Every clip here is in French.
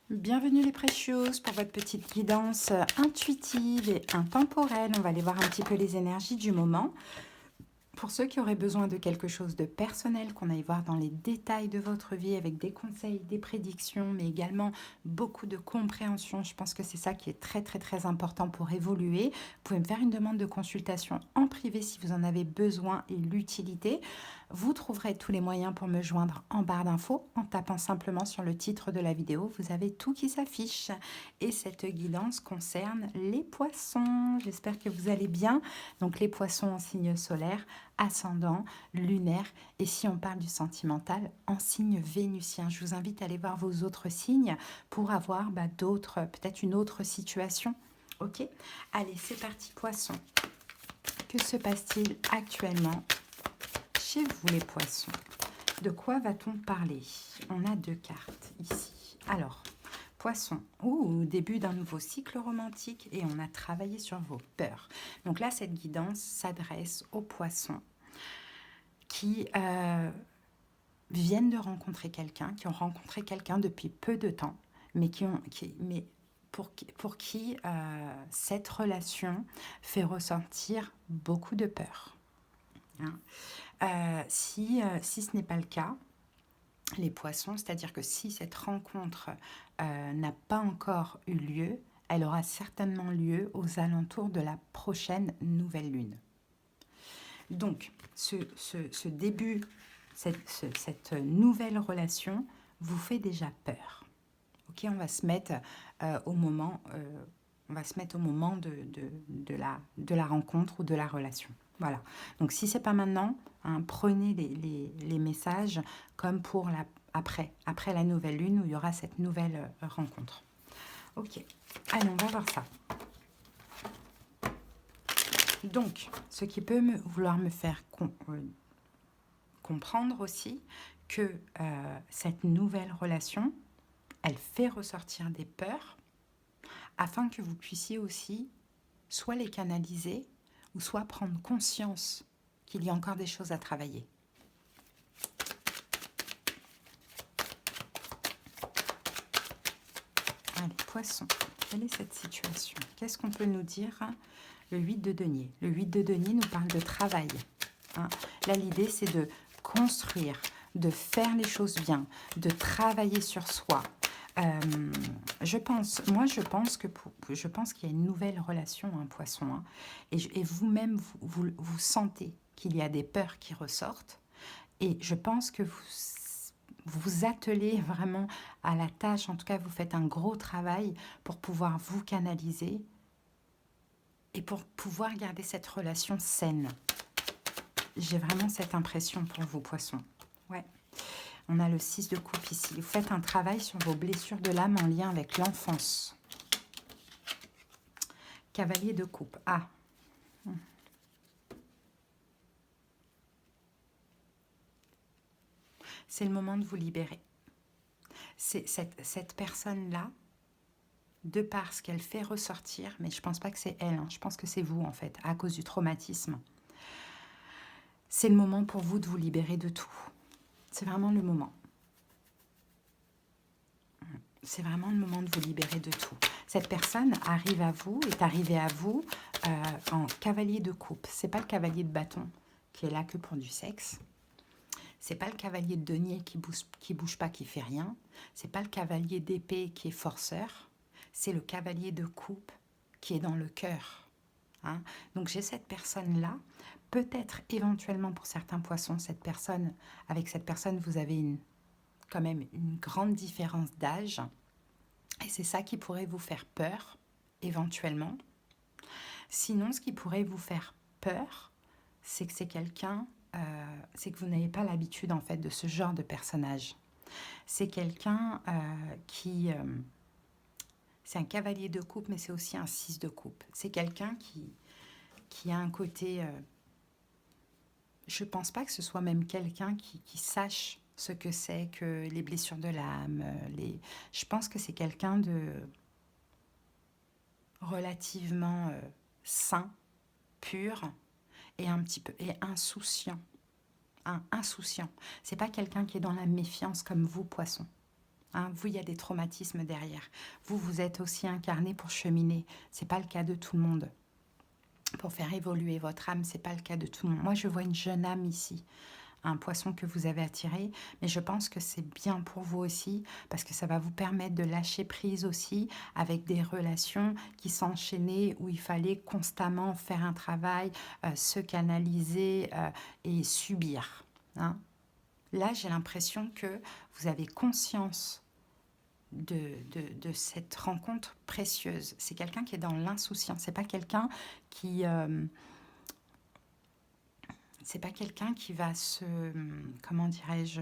Bienvenue les précieuses pour votre petite guidance intuitive et intemporelle. On va aller voir un petit peu les énergies du moment. Pour ceux qui auraient besoin de quelque chose de personnel, qu'on aille voir dans les détails de votre vie avec des conseils, des prédictions, mais également beaucoup de compréhension. Je pense que c'est ça qui est très important pour évoluer. Vous pouvez me faire une demande de consultation en privé si vous en avez besoin et l'utilité. Vous trouverez tous les moyens pour me joindre en barre d'infos en tapant simplement sur le titre de la vidéo. Vous avez tout qui s'affiche. Et cette guidance concerne les poissons. J'espère que vous allez bien. Donc les poissons en signe solaire, ascendant, lunaire, et si on parle du sentimental, en signe vénusien. Je vous invite à aller voir vos autres signes pour avoir d'autres, peut-être une autre situation. Ok? Allez, c'est parti, poissons. Que se passe-t-il actuellement chez vous, les poissons? De quoi va-t-on parler? On a deux cartes ici. Alors, poisson, début d'un nouveau cycle romantique et on a travaillé sur vos peurs. Donc là, cette guidance s'adresse aux poissons qui viennent de rencontrer quelqu'un, qui ont rencontré quelqu'un depuis peu de temps, mais pour qui cette relation fait ressentir beaucoup de peur. Hein. Si ce n'est pas le cas, les poissons, c'est-à-dire que si cette rencontre n'a pas encore eu lieu, elle aura certainement lieu aux alentours de la prochaine nouvelle lune. Donc, ce début, cette nouvelle relation vous fait déjà peur. Ok, on va se mettre au moment, de la rencontre ou de la relation. Voilà. Donc, si c'est pas maintenant, hein, prenez les messages comme pour après la nouvelle lune où il y aura cette nouvelle rencontre. Ok. Allez, on va voir ça. Donc, ce qui peut vouloir me faire comprendre aussi que cette nouvelle relation, elle fait ressortir des peurs afin que vous puissiez aussi soit les canaliser ou soit prendre conscience qu'il y a encore des choses à travailler. Allez, poisson, quelle est cette situation? Qu'est-ce qu'on peut nous dire? Le 8 de denier. Le 8 de denier nous parle de travail. Hein. Là, l'idée, c'est de construire, de faire les choses bien, de travailler sur soi. Je pense qu'il y a une nouvelle relation, un poisson. Hein, et vous-même, vous sentez qu'il y a des peurs qui ressortent. Et je pense que vous vous attelez vraiment à la tâche. En tout cas, vous faites un gros travail pour pouvoir vous canaliser et pour pouvoir garder cette relation saine. J'ai vraiment cette impression pour vous, poissons. Ouais. On a le 6 de coupe ici. Vous faites un travail sur vos blessures de l'âme en lien avec l'enfance. Cavalier de coupe. Ah. C'est le moment de vous libérer. C'est cette personne-là, de par ce qu'elle fait ressortir, mais je ne pense pas que c'est elle, hein, je pense que c'est vous en fait, à cause du traumatisme. C'est le moment pour vous de vous libérer de tout. C'est vraiment le moment. C'est vraiment le moment de vous libérer de tout. Cette personne est arrivée à vous en cavalier de coupe. C'est pas le cavalier de bâton qui est là que pour du sexe. C'est pas le cavalier de denier qui bouge pas, qui fait rien. C'est pas le cavalier d'épée qui est forceur. C'est le cavalier de coupe qui est dans le cœur. Hein. Donc j'ai cette personne-là. Peut-être éventuellement pour certains poissons, avec cette personne, vous avez quand même une grande différence d'âge. Et c'est ça qui pourrait vous faire peur, éventuellement. Sinon, ce qui pourrait vous faire peur, c'est que c'est quelqu'un, c'est que vous n'avez pas l'habitude en fait de ce genre de personnage. C'est quelqu'un c'est un cavalier de coupe, mais c'est aussi un 6 de coupe. C'est quelqu'un qui a un côté... je ne pense pas que ce soit même quelqu'un qui sache ce que c'est que les blessures de l'âme. Je pense que c'est quelqu'un de relativement sain, pur et un petit peu insouciant. Insouciant. C'est pas quelqu'un qui est dans la méfiance comme vous, poisson. Hein. Vous, il y a des traumatismes derrière. Vous, vous êtes aussi incarné pour cheminer. Ce n'est pas le cas de tout le monde. Pour faire évoluer votre âme, ce n'est pas le cas de tout le monde. Moi, je vois une jeune âme ici, un poisson que vous avez attiré, mais je pense que c'est bien pour vous aussi, parce que ça va vous permettre de lâcher prise aussi avec des relations qui s'enchaînaient, où il fallait constamment faire un travail, se canaliser et subir. Hein. Là, j'ai l'impression que vous avez conscience de cette rencontre précieuse. C'est quelqu'un qui est dans l'insouciance. C'est pas quelqu'un qui c'est pas quelqu'un qui va se, comment dirais-je,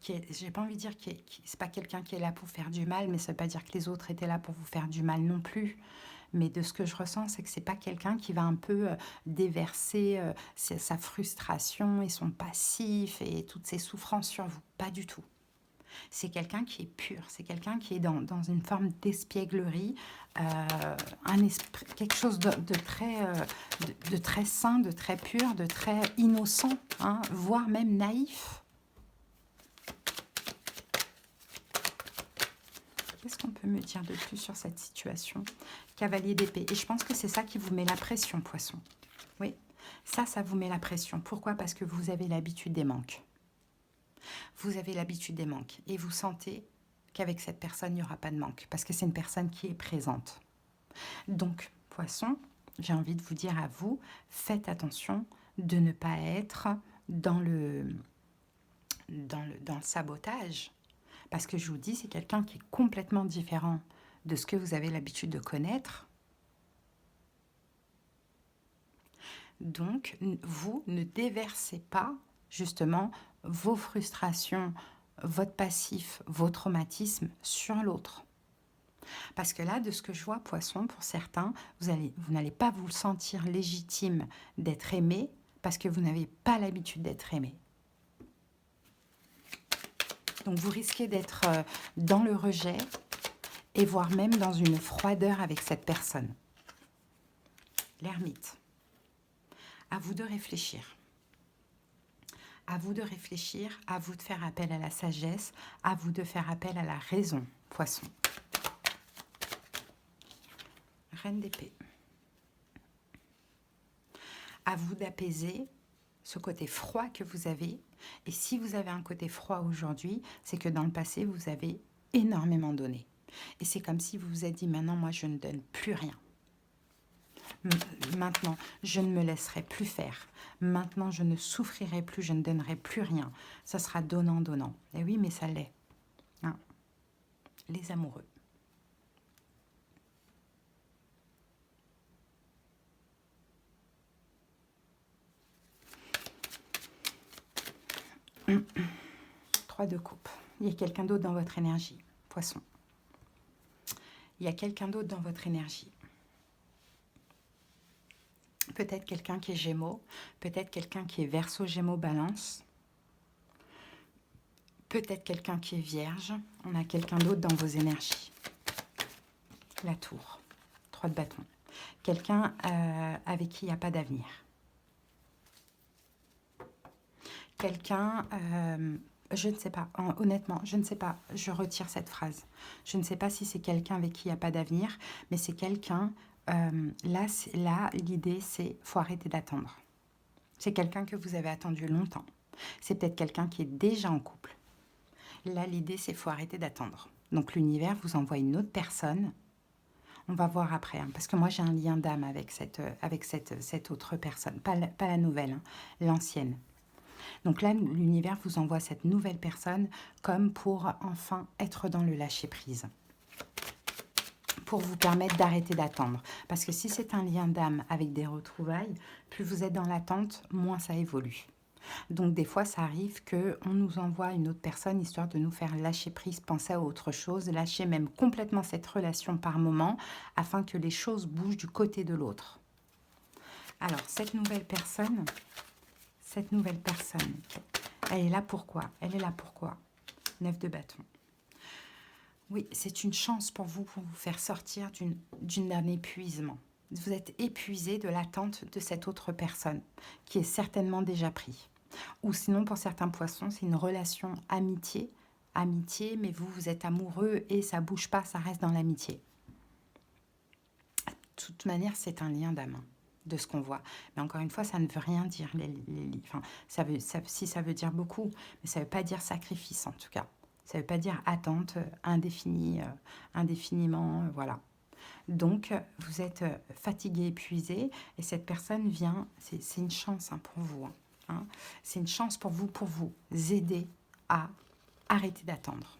j'ai pas envie de dire c'est pas quelqu'un qui est là pour faire du mal, mais ça veut pas dire que les autres étaient là pour vous faire du mal non plus. Mais de ce que je ressens, c'est que c'est pas quelqu'un qui va un peu déverser sa frustration et son passif et toutes ses souffrances sur vous. Pas du tout. C'est quelqu'un qui est pur, c'est quelqu'un qui est dans une forme d'espièglerie, quelque chose de très sain, de très pur, de très innocent, hein, voire même naïf. Qu'est-ce qu'on peut me dire de plus sur cette situation? Cavalier d'épée. Et je pense que c'est ça qui vous met la pression, poisson. Oui, ça vous met la pression. Pourquoi? Parce que vous avez l'habitude des manques. Vous avez l'habitude des manques et vous sentez qu'avec cette personne, il n'y aura pas de manque parce que c'est une personne qui est présente. Donc, poisson, j'ai envie de vous dire à vous, faites attention de ne pas être dans le sabotage. Parce que je vous dis, c'est quelqu'un qui est complètement différent de ce que vous avez l'habitude de connaître. Donc, vous ne déversez pas justement vos frustrations, votre passif, vos traumatismes sur l'autre. Parce que là, de ce que je vois, poisson, pour certains, vous n'allez pas vous sentir légitime d'être aimé parce que vous n'avez pas l'habitude d'être aimé. Donc vous risquez d'être dans le rejet et voire même dans une froideur avec cette personne. L'ermite. À vous de réfléchir. À vous de réfléchir, à vous de faire appel à la sagesse, à vous de faire appel à la raison, poisson. Reine d'épée. À vous d'apaiser ce côté froid que vous avez. Et si vous avez un côté froid aujourd'hui, c'est que dans le passé, vous avez énormément donné. Et c'est comme si vous vous êtes dit, maintenant, moi, je ne donne plus rien. Maintenant, je ne me laisserai plus faire. Maintenant, je ne souffrirai plus, je ne donnerai plus rien. Ça sera donnant, donnant. Et oui, mais ça l'est. Hein. Les amoureux. Trois de coupe. Il y a quelqu'un d'autre dans votre énergie. Poisson. Il y a quelqu'un d'autre dans votre énergie. Peut-être quelqu'un qui est Gémeaux, peut-être quelqu'un qui est Verseau, Gémeaux, Balance, peut-être quelqu'un qui est Vierge. On a quelqu'un d'autre dans vos énergies. La tour, 3 de bâton. Quelqu'un avec qui il n'y a pas d'avenir. Quelqu'un, je ne sais pas, honnêtement, je ne sais pas, je retire cette phrase. Je ne sais pas si c'est quelqu'un avec qui il n'y a pas d'avenir, mais c'est quelqu'un... là, l'idée, c'est faut arrêter d'attendre. C'est quelqu'un que vous avez attendu longtemps. C'est peut-être quelqu'un qui est déjà en couple. Là, l'idée, c'est faut arrêter d'attendre. Donc, l'univers vous envoie une autre personne. On va voir après, hein, parce que moi, j'ai un lien d'âme avec cette autre personne. Pas la nouvelle, hein, l'ancienne. Donc là, l'univers vous envoie cette nouvelle personne comme pour enfin être dans le lâcher-prise. Pour vous permettre d'arrêter d'attendre. Parce que si c'est un lien d'âme avec des retrouvailles, plus vous êtes dans l'attente, moins ça évolue. Donc des fois, ça arrive qu'on nous envoie une autre personne histoire de nous faire lâcher prise, penser à autre chose, lâcher même complètement cette relation par moment, afin que les choses bougent du côté de l'autre. Alors, cette nouvelle personne, elle est là pourquoi? Elle est là pourquoi? 9 de bâton. Oui, c'est une chance pour vous faire sortir d'un épuisement. Vous êtes épuisé de l'attente de cette autre personne qui est certainement déjà pris. Ou sinon, pour certains poissons, c'est une relation amitié amitié, mais vous êtes amoureux et ça bouge pas, ça reste dans l'amitié. De toute manière, c'est un lien d'âme, hein, de ce qu'on voit. Mais encore une fois, ça ne veut rien dire. Enfin, si ça veut dire beaucoup, mais ça ne veut pas dire sacrifice en tout cas. Ça ne veut pas dire attente indéfinie, indéfiniment, voilà. Donc, vous êtes fatigué, épuisé, et cette personne vient, c'est une chance, hein, pour vous. Hein. C'est une chance pour vous aider à arrêter d'attendre.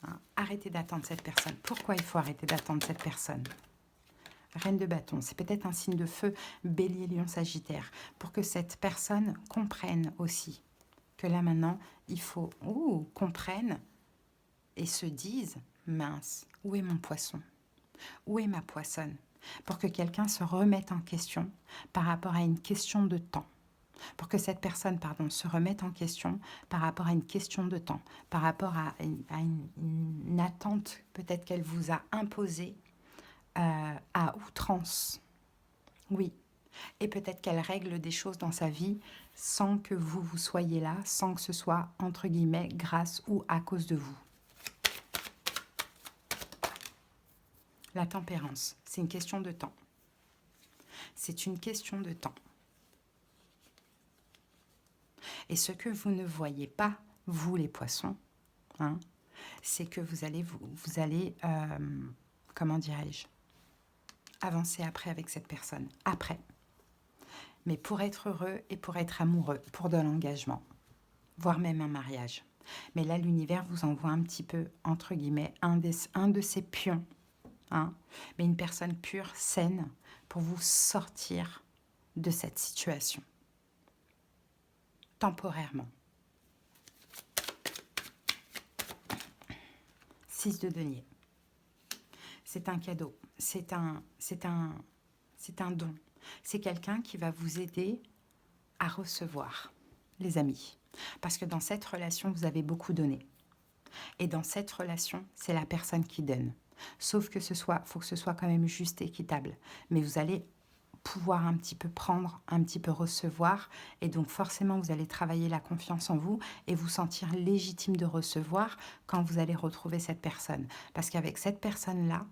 Hein. Arrêtez d'attendre cette personne. Pourquoi il faut arrêter d'attendre cette personne? Reine de bâton, c'est peut-être un signe de feu, bélier, lion, sagittaire, pour que cette personne comprenne aussi que là maintenant, il faut comprenne et se dise, mince, où est mon poisson? Où est ma poissonne? Pour que quelqu'un se remette en question par rapport à une question de temps. Pour que cette personne, pardon, se remette en question par rapport à une question de temps, par rapport à une attente peut-être qu'elle vous a imposée à outrance. Oui. Et peut-être qu'elle règle des choses dans sa vie sans que vous soyez là, sans que ce soit, entre guillemets, grâce ou à cause de vous. La tempérance, c'est une question de temps. C'est une question de temps. Et ce que vous ne voyez pas, vous les poissons, hein, c'est que vous allez, comment dirais-je, avancer après avec cette personne. Après. Mais pour être heureux et pour être amoureux, pour de l'engagement, voire même un mariage. Mais là, l'univers vous envoie un petit peu, entre guillemets, un de ses pions. Hein, mais une personne pure, saine, pour vous sortir de cette situation. Temporairement. 6 de denier. C'est un cadeau. C'est un don. C'est quelqu'un qui va vous aider à recevoir, les amis. Parce que dans cette relation, vous avez beaucoup donné. Et dans cette relation, c'est la personne qui donne. Sauf que faut que ce soit quand même juste et équitable. Mais vous allez pouvoir un petit peu prendre, un petit peu recevoir. Et donc forcément, vous allez travailler la confiance en vous et vous sentir légitime de recevoir quand vous allez retrouver cette personne. Parce qu'avec cette personne-là,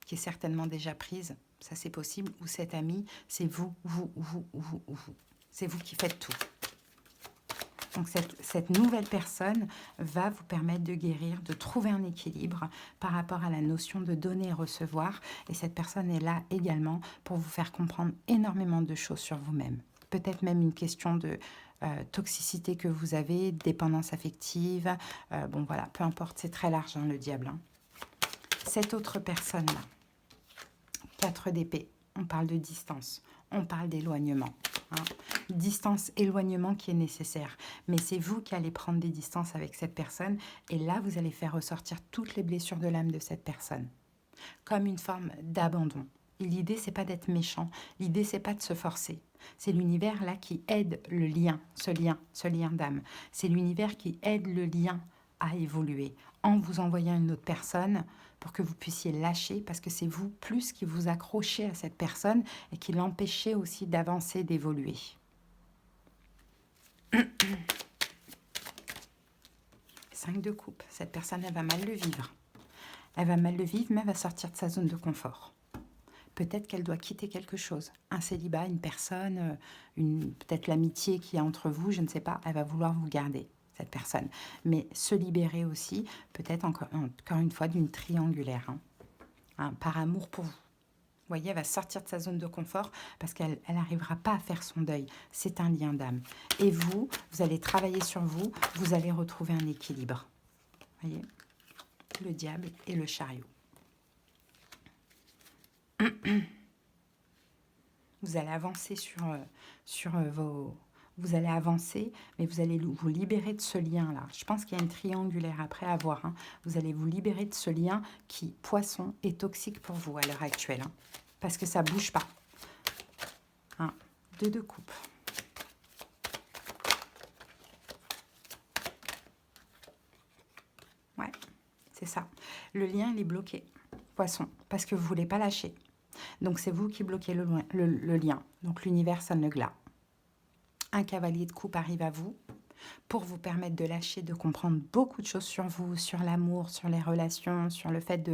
qui est certainement déjà prise, ça c'est possible, ou cet ami, c'est vous. C'est vous qui faites tout. Donc cette nouvelle personne va vous permettre de guérir, de trouver un équilibre par rapport à la notion de donner et recevoir. Et cette personne est là également pour vous faire comprendre énormément de choses sur vous-même. Peut-être même une question de toxicité que vous avez, dépendance affective. Bon voilà, peu importe, c'est très large, hein, le diable. Hein. Cette autre personne-là, 4 d'épée, on parle de distance, on parle d'éloignement. Hein. Distance, éloignement qui est nécessaire. Mais c'est vous qui allez prendre des distances avec cette personne et là, vous allez faire ressortir toutes les blessures de l'âme de cette personne. Comme une forme d'abandon. L'idée, c'est pas d'être méchant. L'idée, c'est pas de se forcer. C'est l'univers là qui aide le lien, ce lien d'âme. C'est l'univers qui aide le lien à évoluer en vous envoyant une autre personne pour que vous puissiez lâcher parce que c'est vous plus qui vous accrochez à cette personne et qui l'empêchez aussi d'avancer, d'évoluer. 5 de coupe, cette personne, elle va mal le vivre. Elle va mal le vivre, mais elle va sortir de sa zone de confort. Peut-être qu'elle doit quitter quelque chose. Un célibat, une personne, peut-être l'amitié qui est entre vous, je ne sais pas, elle va vouloir vous garder, cette personne. Mais se libérer aussi, peut-être encore une fois, d'une triangulaire. Hein, par amour pour vous. Vous voyez, elle va sortir de sa zone de confort parce qu'elle n'arrivera pas à faire son deuil. C'est un lien d'âme. Et vous allez travailler sur vous, vous allez retrouver un équilibre. Vous voyez, le diable et le chariot. Vous allez avancer sur vos... Vous allez avancer, mais vous allez vous libérer de ce lien-là. Je pense qu'il y a une triangulaire après à voir. Hein. Vous allez vous libérer de ce lien qui, poisson, est toxique pour vous à l'heure actuelle. Hein, parce que ça ne bouge pas. 2 de coupe. Ouais, c'est ça. Le lien, il est bloqué, poisson, parce que vous ne voulez pas lâcher. Donc, c'est vous qui bloquez le lien. Donc, l'univers sonne le glas. Un cavalier de coupe arrive à vous. pour vous permettre de lâcher, de comprendre beaucoup de choses sur vous, sur l'amour, sur les relations, sur le fait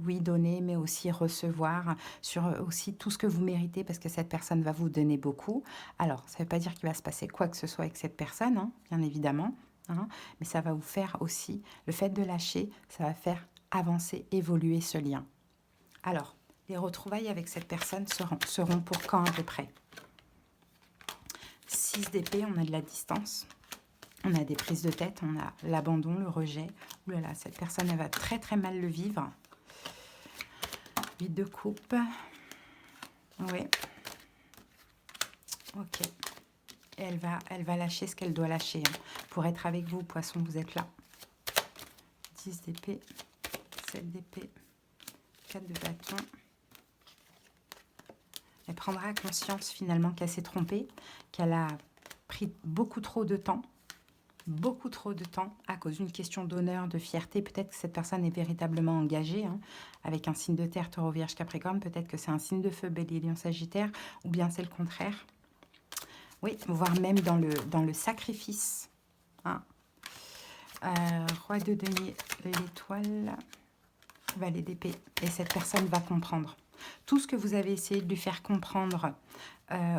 oui, donner, mais aussi recevoir, sur aussi tout ce que vous méritez, parce que cette personne va vous donner beaucoup. Alors, ça ne veut pas dire qu'il va se passer quoi que ce soit avec cette personne, hein, bien évidemment, hein, mais ça va vous faire aussi, le fait de lâcher, ça va faire avancer, évoluer ce lien. Alors, les retrouvailles avec cette personne seront pour quand à peu près? 6 d'épée, on a de la distance, on a des prises de tête, on a l'abandon, le rejet. Ouh là là, cette personne, elle va très très mal le vivre. 8 de coupe. Oui. Ok. Et elle va lâcher ce qu'elle doit lâcher. Hein. Pour être avec vous, poisson, vous êtes là. 10 d'épée, 7 d'épée, 4 de bâton. Elle prendra conscience finalement qu'elle s'est trompée, qu'elle a pris beaucoup trop de temps à cause d'une question d'honneur, de fierté. Peut-être que cette personne est véritablement engagée, hein, avec un signe de terre, taureau, vierge, capricorne. Peut-être que c'est un signe de feu, bélier, lion, sagittaire, ou bien c'est le contraire. Oui, voire même dans le sacrifice. Hein. Roi de denier, l'étoile, valet d'épée. Et cette personne va comprendre. Tout ce que vous avez essayé de lui faire comprendre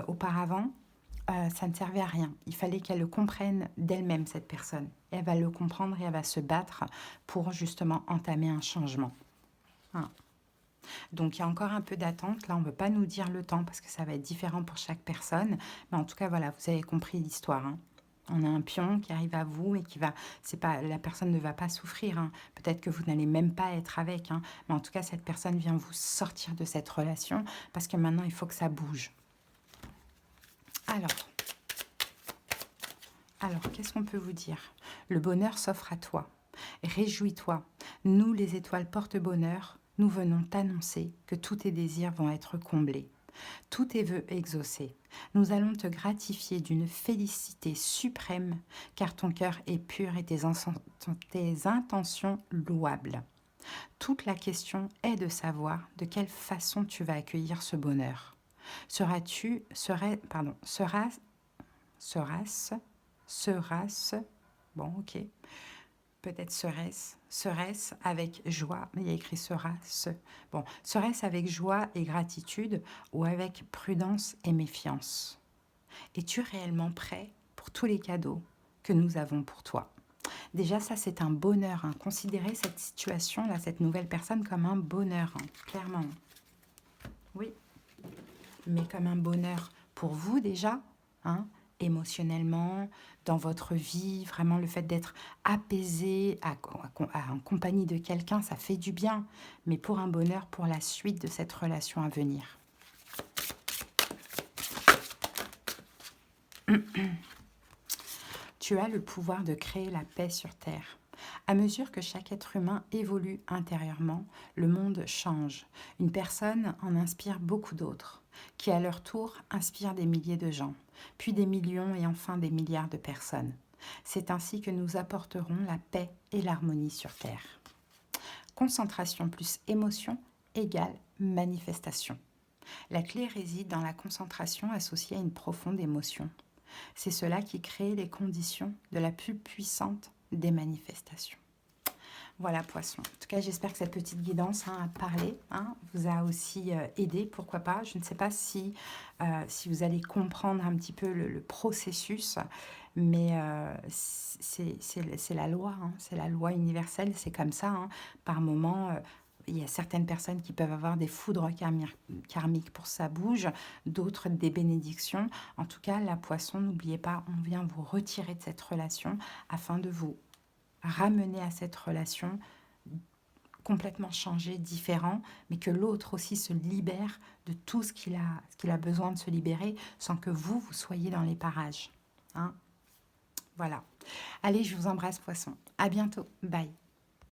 auparavant, ça ne servait à rien. Il fallait qu'elle le comprenne d'elle-même, cette personne. Et elle va le comprendre et elle va se battre pour justement entamer un changement. Hein. Donc, il y a encore un peu d'attente. Là, on ne veut pas nous dire le temps parce que ça va être différent pour chaque personne. Mais en tout cas, voilà, vous avez compris l'histoire. Hein. On a un pion qui arrive à vous et qui va... la personne ne va pas souffrir. Hein. Peut-être que vous n'allez même pas être avec. Hein. Mais en tout cas, cette personne vient vous sortir de cette relation parce que maintenant, il faut que ça bouge. Alors, qu'est-ce qu'on peut vous dire? Le bonheur s'offre à toi. Réjouis-toi. Nous, les étoiles porte-bonheur, nous venons t'annoncer que tous tes désirs vont être comblés. Tous tes vœux exaucés. Nous allons te gratifier d'une félicité suprême, car ton cœur est pur et tes intentions louables. Toute la question est de savoir de quelle façon tu vas accueillir ce bonheur. Sera-ce, bon ok, peut-être serait-ce avec joie, mais il y a écrit sera-ce, bon, serait-ce avec joie et gratitude ou avec prudence et méfiance? Es-tu réellement prêt pour tous les cadeaux que nous avons pour toi? Déjà, ça c'est un bonheur, hein. Considérez cette situation-là, cette nouvelle personne comme un bonheur, hein, clairement. Oui, mais comme un bonheur pour vous déjà, hein, émotionnellement, dans votre vie, vraiment le fait d'être apaisé en compagnie de quelqu'un, ça fait du bien, mais pour un bonheur pour la suite de cette relation à venir. Tu as le pouvoir de créer la paix sur Terre. À mesure que chaque être humain évolue intérieurement, le monde change. Une personne en inspire beaucoup d'autres, qui à leur tour inspirent des milliers de gens, puis des millions et enfin des milliards de personnes. C'est ainsi que nous apporterons la paix et l'harmonie sur Terre. Concentration plus émotion égale manifestation. La clé réside dans la concentration associée à une profonde émotion. C'est cela qui crée les conditions de la plus puissante des manifestations. Voilà, poisson. En tout cas, j'espère que cette petite guidance à parler vous a aussi aidé, pourquoi pas. Je ne sais pas si vous allez comprendre un petit peu le processus, mais c'est la loi, hein, c'est la loi universelle, c'est comme ça. Hein. Par moment, il y a certaines personnes qui peuvent avoir des foudres karmiques pour ça bouge, d'autres des bénédictions. En tout cas, la poisson, n'oubliez pas, on vient vous retirer de cette relation afin de vous ramener à cette relation complètement changé, différent, mais que l'autre aussi se libère de tout ce qu'il a besoin de se libérer sans que vous soyez dans les parages. Hein. Voilà. Allez, je vous embrasse, poisson. À bientôt. Bye.